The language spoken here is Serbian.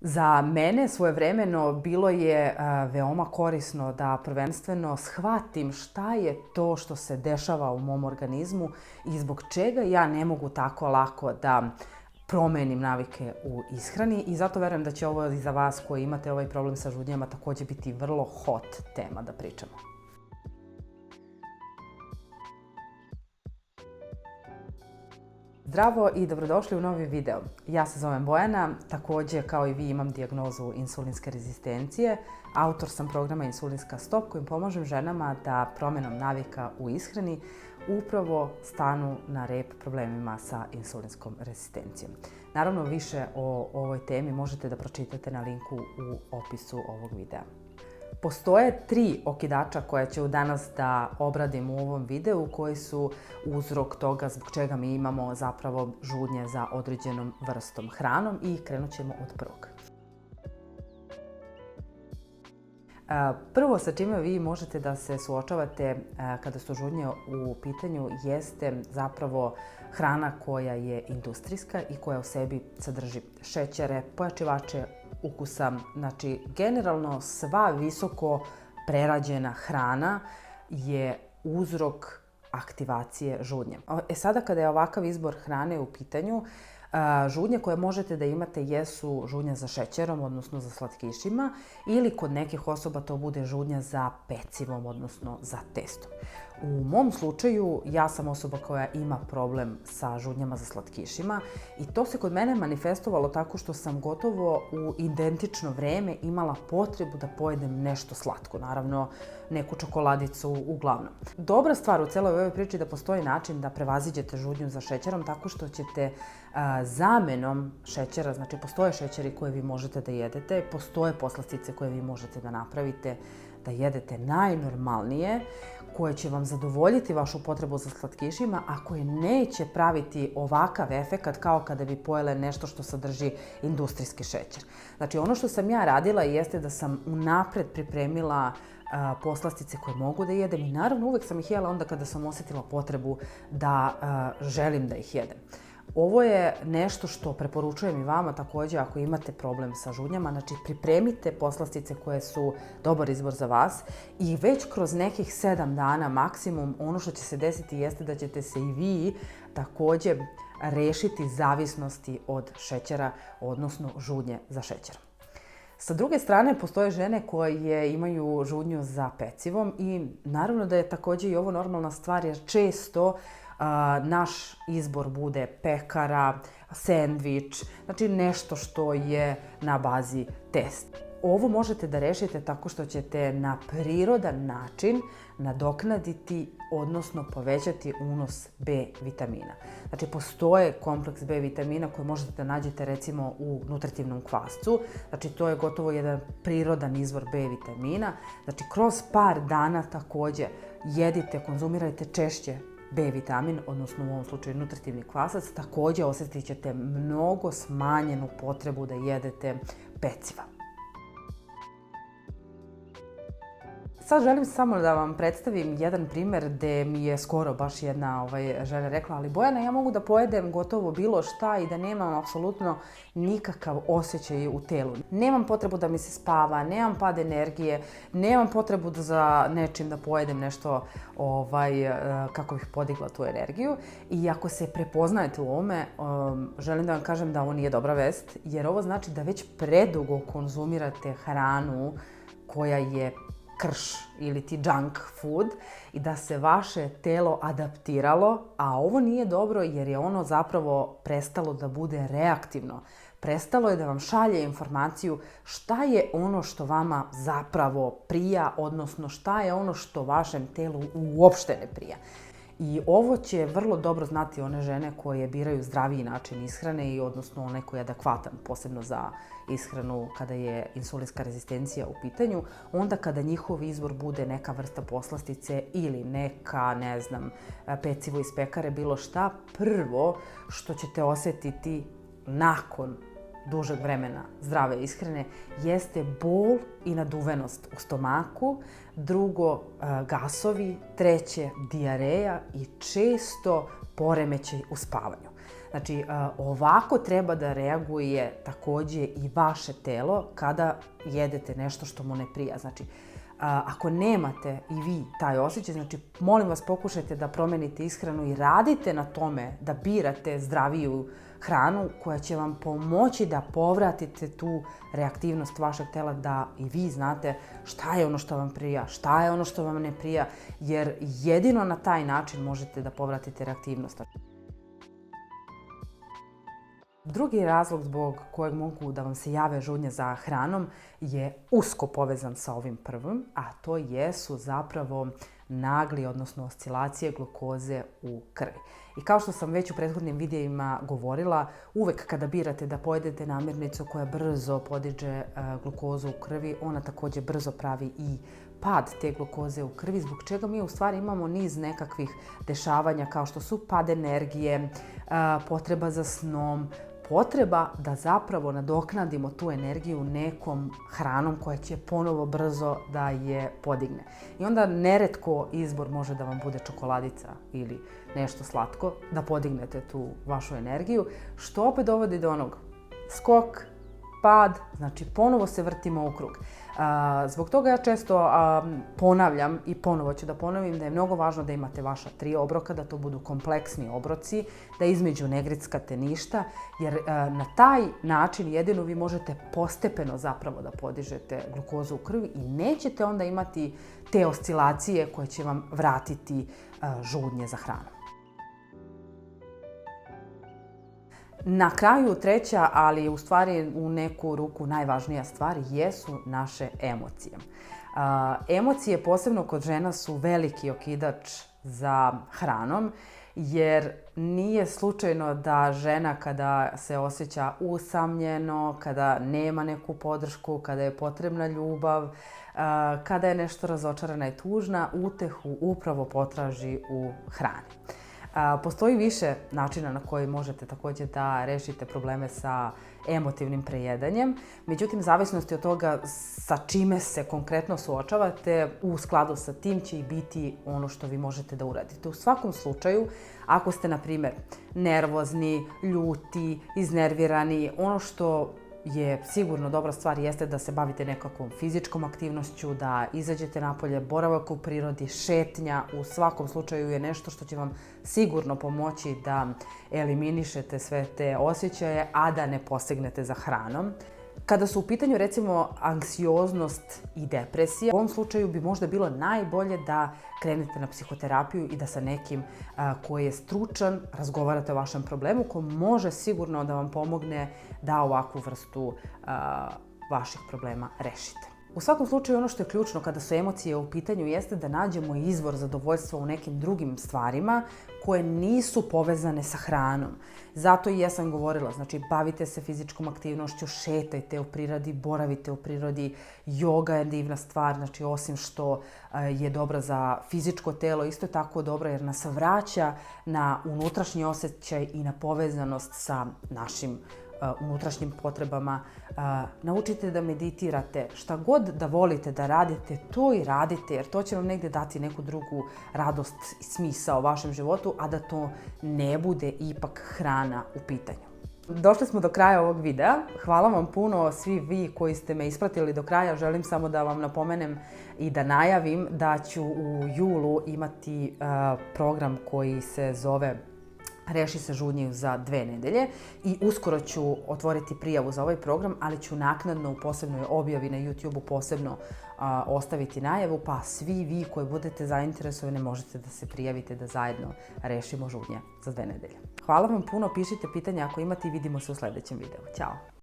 Za mene svojevremeno bilo je veoma korisno da prvenstveno shvatim šta je to što se dešava u mom organizmu i zbog čega ja ne mogu tako lako da promenim navike u ishrani i zato verujem da će ovo i za vas koji imate ovaj problem sa žudnjama takođe biti vrlo hot tema da pričamo. Zdravo i dobrodošli u novi video. Ja se zovem Bojana, takođe kao i vi imam dijagnozu insulinske rezistencije. Autor sam programa Insulinska stop kojim pomažem ženama da promenom navika u ishrani upravo stanu na rep problemima sa insulinskom rezistencijom. Naravno, više o ovoj temi možete da pročitate na linku u opisu ovog videa. Postoje 3 okidača koje ću danas da obradim u ovom videu koji su uzrok toga zbog čega mi imamo zapravo žudnje za određenom vrstom hranom i krenut ćemo od prvog. Prvo sa čime vi možete da se suočavate kada su žudnje u pitanju jeste zapravo hrana koja je industrijska i koja u sebi sadrži šećere, pojačivače ukusa, znači generalno sva visoko prerađena hrana je uzrok aktivacije žudnje. Sada kada je ovakav izbor hrane u pitanju, žudnje koje možete da imate jesu žudnja za šećerom, odnosno za slatkišima, ili kod nekih osoba to bude žudnja za pecivom, odnosno za testom. U mom slučaju, ja sam osoba koja ima problem sa žudnjama za slatkišima i to se kod mene manifestovalo tako što sam gotovo u identično vreme imala potrebu da pojedem nešto slatko, naravno neku čokoladicu uglavnom. Dobra stvar u celoj ovoj priči je da postoji način da prevaziđete žudnju za šećerom tako što ćete zamenom šećera, znači postoje šećeri koje vi možete da jedete, postoje poslastice koje vi možete da napravite, da jedete najnormalnije, koje će vam zadovoljiti vašu potrebu za slatkišima, a koje neće praviti ovakav efekat kao kada bi pojele nešto što sadrži industrijski šećer. Znači ono što sam ja radila jeste da sam unapred pripremila poslastice koje mogu da jedem i naravno uvek sam ih jela onda kada sam osetila potrebu da želim da ih jedem. Ovo je nešto što preporučujem i vama takođe ako imate problem sa žudnjama, znači pripremite poslastice koje su dobar izbor za vas i već kroz nekih 7 dana maksimum ono što će se desiti jeste da ćete se i vi takođe rešiti zavisnosti od šećera, odnosno žudnje za šećerom. Sa druge strane, postoje žene koje imaju žudnju za pecivom i naravno da je takođe i ovo normalna stvar jer često naš izbor bude pekara, sendvič, znači nešto što je na bazi testa. Ovo možete da rešite tako što ćete na prirodan način nadoknaditi, odnosno povećati unos B vitamina. Znači, postoje kompleks B vitamina koji možete da nađete recimo u nutritivnom kvascu. Znači, to je gotovo jedan prirodan izvor B vitamina. Znači, kroz par dana takođe jedite, konzumirajte češće B vitamin, odnosno u ovom slučaju nutritivni kvasac, takođe osetit ćete mnogo smanjenu potrebu da jedete peciva. Sad želim samo da vam predstavim jedan primer gde mi je skoro baš jedna žena rekla, ali Bojana, ja mogu da pojedem gotovo bilo šta i da nemam apsolutno nikakav osjećaj u telu. Nemam potrebu da mi se spava, nemam pad energije, nemam potrebu da za nečim da pojedem nešto kako bih podigla tu energiju. I ako se prepoznajete u ovome, želim da vam kažem da ovo nije dobra vest, jer ovo znači da već predugo konzumirate hranu koja je krš ili ti junk food i da se vaše telo adaptiralo, a ovo nije dobro jer je ono zapravo prestalo da bude reaktivno. Prestalo je da vam šalje informaciju šta je ono što vama zapravo prija, odnosno šta je ono što vašem telu uopšte ne prija. I ovo će vrlo dobro znati one žene koje biraju zdraviji način ishrane i odnosno onaj koji je adekvatan, posebno za ishranu kada je insulinska rezistencija u pitanju, onda kada njihov izbor bude neka vrsta poslastice ili neka, ne znam, pecivo iz pekare, bilo šta, prvo što ćete osetiti nakon dužeg vremena zdrave ishrane jeste bol i naduvenost u stomaku, drugo gasovi, treće dijareja i često poremećaj u spavanju. Znači, ovako treba da reaguje takođe i vaše telo kada jedete nešto što mu ne prija. Znači, ako nemate i vi taj osjećaj, znači, molim vas, pokušajte da promenite ishranu i radite na tome da birate zdraviju hranu koja će vam pomoći da povratite tu reaktivnost vašeg tela, da i vi znate šta je ono što vam prija, šta je ono što vam ne prija, jer jedino na taj način možete da povratite reaktivnost. Drugi razlog zbog kojeg mogu da vam se jave žudnje za hranom je usko povezan sa ovim prvim, a to jesu zapravo nagli, odnosno oscilacije glukoze u krvi. I kao što sam već u prethodnim videima govorila, uvek kada birate da pojedete namirnicu koja brzo podiže glukozu u krvi, ona takođe brzo pravi i pad te glukoze u krvi, zbog čega mi u stvari imamo niz nekakvih dešavanja kao što su pad energije, potreba za snom, potreba da zapravo nadoknadimo tu energiju nekom hranom koja će ponovo brzo da je podigne. I onda neretko izbor može da vam bude čokoladica ili nešto slatko, da podignete tu vašu energiju, što opet dovodi do onog skok, pad, znači ponovo se vrtimo u krug. Zbog toga ja često ponavljam i ponovo ću da ponovim da je mnogo važno da imate vaša 3 obroka, da to budu kompleksni obroci, da između ne grickate ništa, jer na taj način jedino vi možete postepeno zapravo da podižete glukozu u krvi i nećete onda imati te oscilacije koje će vam vratiti žudnje za hranom. Na kraju treća, ali u stvari u neku ruku najvažnija stvar, jesu naše emocije. Emocije, posebno kod žena, su veliki okidač za hranom, jer nije slučajno da žena kada se osjeća usamljeno, kada nema neku podršku, kada je potrebna ljubav, kada je nešto razočarana i tužna, utehu upravo potraži u hrani. Postoji više načina na koji možete takođe da rešite probleme sa emotivnim prejedanjem. Međutim, zavisnosti od toga sa čime se konkretno suočavate, u skladu sa tim će i biti ono što vi možete da uradite. U svakom slučaju, ako ste, na primer, nervozni, ljuti, iznervirani, ono što je sigurno dobra stvar jeste da se bavite nekakvom fizičkom aktivnošću, da izađete napolje, boravak u prirodi, šetnja, u svakom slučaju je nešto što će vam sigurno pomoći da eliminišete sve te osjećaje, a da ne posegnete za hranom. Kada su u pitanju, recimo, anksioznost i depresija, u ovom slučaju bi možda bilo najbolje da krenete na psihoterapiju i da sa nekim koji je stručan razgovarate o vašem problemu, ko može sigurno da vam pomogne da ovakvu vrstu vaših problema rešite. U svakom slučaju, ono što je ključno kada su emocije u pitanju jeste da nađemo izvor zadovoljstva u nekim drugim stvarima koje nisu povezane sa hranom. Zato i ja sam govorila, znači bavite se fizičkom aktivnošću, šetajte u prirodi, boravite u prirodi, joga je divna stvar, znači osim što je dobra za fizičko telo, isto je tako dobra jer nas vraća na unutrašnji osjećaj i na povezanost sa našim unutrašnjim potrebama. Naučite da meditirate, šta god da volite da radite, to i radite, jer to će vam negde dati neku drugu radost i smisao vašem životu, a da to ne bude ipak hrana u pitanju. Došli smo do kraja ovog videa. Hvala vam puno svi vi koji ste me ispratili do kraja. Želim samo da vam napomenem i da najavim da ću u julu imati program koji se zove Reši se žudnji za 2 nedelje i uskoro ću otvoriti prijavu za ovaj program, ali ću naknadno u posebnoj objavi na YouTube-u posebno ostaviti najavu, pa svi vi koji budete zainteresovani možete da se prijavite da zajedno rešimo žudnje za 2 nedelje. Hvala vam puno, pišite pitanja ako imate i vidimo se u sledećem videu. Ćao!